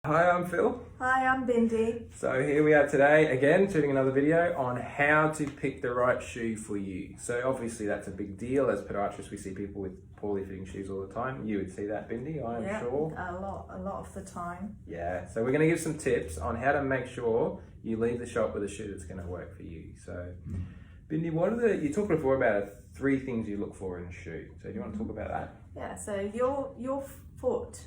Hi, I'm Phil. Hi, I'm Bindy. So here we are today again shooting another video on how to pick the right shoe for you. So obviously that's a big deal. As podiatrists we see people with poorly fitting shoes all the time. You would see that, Bindy, I am sure. A lot of the time. Yeah, so we're going to give some tips on how to make sure you leave the shop with a shoe that's going to work for you. So Bindy, you talked before about 3 things you look for in a shoe. So do you want to talk about that? Yeah, so your foot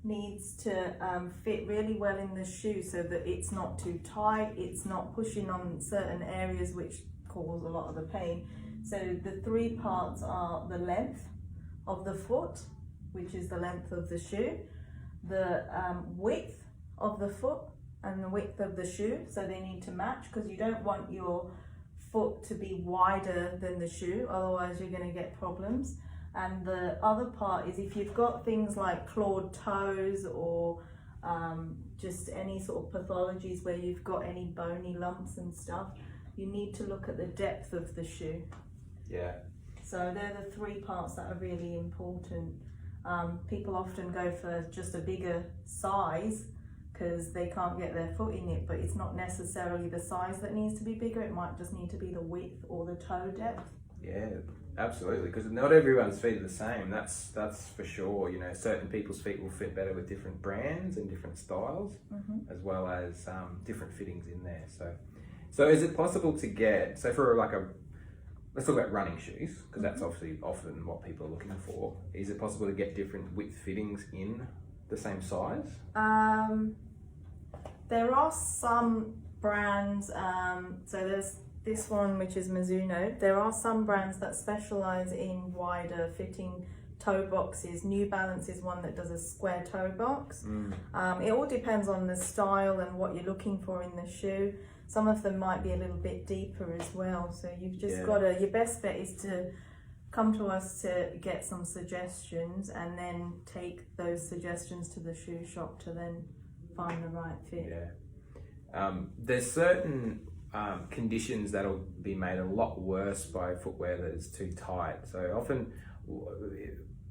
needs to fit really well in the shoe so that it's not too tight, it's not pushing on certain areas which cause a lot of the pain. So the 3 parts are the length of the foot, which is the length of the shoe, the width of the foot and the width of the shoe, so they need to match, because you don't want your foot to be wider than the shoe, otherwise you're going to get problems. And the other part is if you've got things like clawed toes or just any sort of pathologies where you've got any bony lumps and stuff, you need to look at the depth of the shoe. Yeah. So they're the 3 parts that are really important. People often go for just a bigger size because they can't get their foot in it, but it's not necessarily the size that needs to be bigger, it might just need to be the width or the toe depth. Yeah, absolutely, because not everyone's feet are the same, that's for sure. You know, certain people's feet will fit better with different brands and different styles, as well as different fittings in there. So is it possible to get, so for let's talk about running shoes, because that's obviously often what people are looking for. Is it possible to get different width fittings in the same size? There are some brands, so there's this one which is Mizuno. There are some brands that specialize in wider fitting toe boxes. New Balance is one that does a square toe box. It all depends on the style and what you're looking for in the shoe. Some of them might be a little bit deeper as well, so you've just got to, your best bet is to come to us to get some suggestions and then take those suggestions to the shoe shop to then find the right fit. There's certain conditions that'll be made a lot worse by footwear that is too tight. So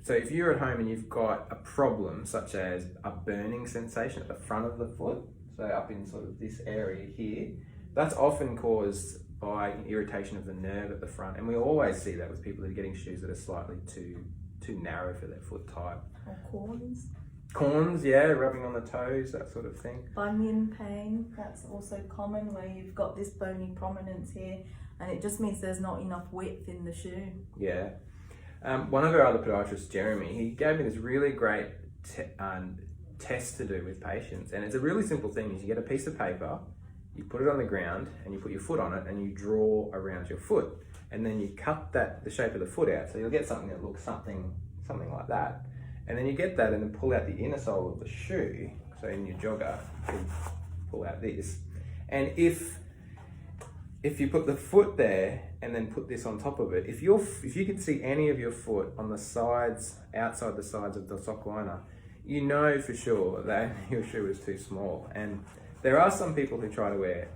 if you're at home and you've got a problem such as a burning sensation at the front of the foot, so up in sort of this area here, that's often caused by irritation of the nerve at the front, and we always see that with people that are getting shoes that are slightly too narrow for their foot type. Or Corns, yeah, rubbing on the toes, that sort of thing. Bunion pain, that's also common, where you've got this bony prominence here and it just means there's not enough width in the shoe. Yeah. One of our other podiatrists, Jeremy, he gave me this really great test to do with patients, and it's a really simple thing. Is you get a piece of paper, you put it on the ground and you put your foot on it and you draw around your foot, and then you cut the shape of the foot out, so you'll get something that looks something like that. And then you get that and then pull out the inner sole of the shoe. So in your jogger, you can pull out this. And if you put the foot there and then put this on top of it, if you can see any of your foot on the sides, outside the sides of the sock liner, you know for sure that your shoe is too small. And there are some people who try to wear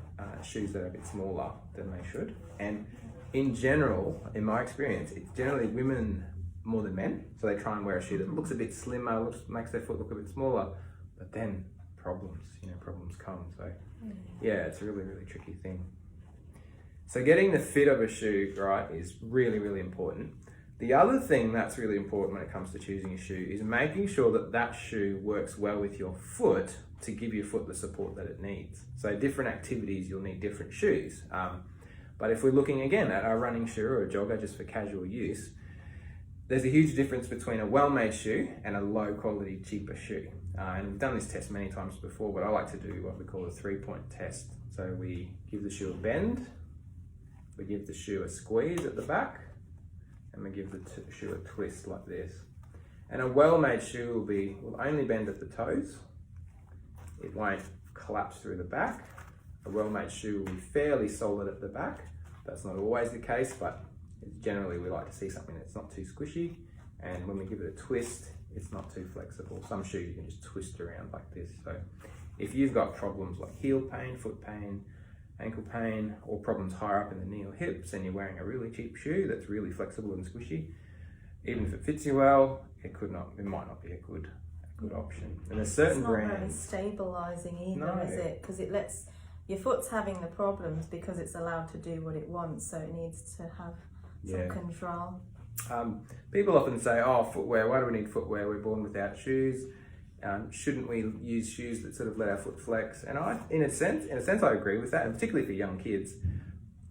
shoes that are a bit smaller than they should. And in general, in my experience, it's generally women more than men, so they try and wear a shoe that looks a bit slimmer, makes their foot look a bit smaller, but then problems come. So yeah, it's a really tricky thing. So getting the fit of a shoe right is really important. The other thing that's really important when it comes to choosing a shoe is making sure that shoe works well with your foot to give your foot the support that it needs. So different activities, you'll need different shoes, but if we're looking again at a running shoe or a jogger just for casual use, there's a huge difference between a well-made shoe and a low-quality, cheaper shoe. And we've done this test many times before, but I like to do what we call a 3-point test. So we give the shoe a bend, we give the shoe a squeeze at the back, and we give the shoe a twist like this. And a well-made shoe will only bend at the toes. It won't collapse through the back. A well-made shoe will be fairly solid at the back. That's not always the case, but generally we like to see something that's not too squishy, and when we give it a twist, it's not too flexible. Some shoes you can just twist around like this. So if you've got problems like heel pain, foot pain, ankle pain, or problems higher up in the knee or hips, and you're wearing a really cheap shoe that's really flexible and squishy, even if it fits you well, it might not be a good good option. And there's certain it's not very brands. stabilising either, No. is it? Because it lets your foot's having the problems because it's allowed to do what it wants, so it needs to have some control. People often say, "Oh, footwear. Why do we need footwear? We're born without shoes. Shouldn't we use shoes that sort of let our foot flex?" And in a sense, I agree with that, and particularly for young kids,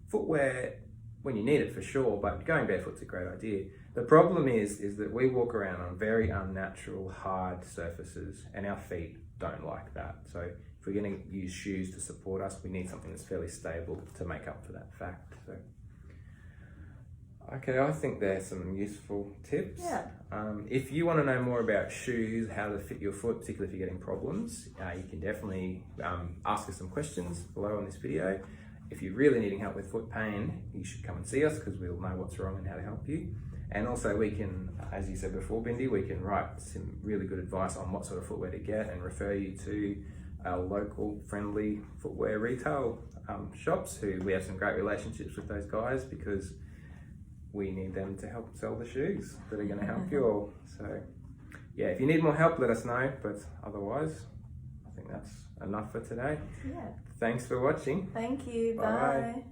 footwear when you need it for sure, but going barefoot's a great idea. The problem is that we walk around on very unnatural, hard surfaces, and our feet don't like that. So if we're going to use shoes to support us, we need something that's fairly stable to make up for that fact. So, okay, I think there's some useful tips. Yeah. If you want to know more about shoes, how to fit your foot, particularly if you're getting problems, you can definitely ask us some questions below on this video. If you're really needing help with foot pain, you should come and see us because we'll know what's wrong and how to help you. And also we can, as you said before, Bindy, we can write some really good advice on what sort of footwear to get and refer you to our local friendly footwear retail shops who we have some great relationships with those guys because we need them to help sell the shoes that are going to help you all. So yeah, if you need more help, let us know. But otherwise, I think that's enough for today. Yeah. Thanks for watching. Thank you. Bye. Bye.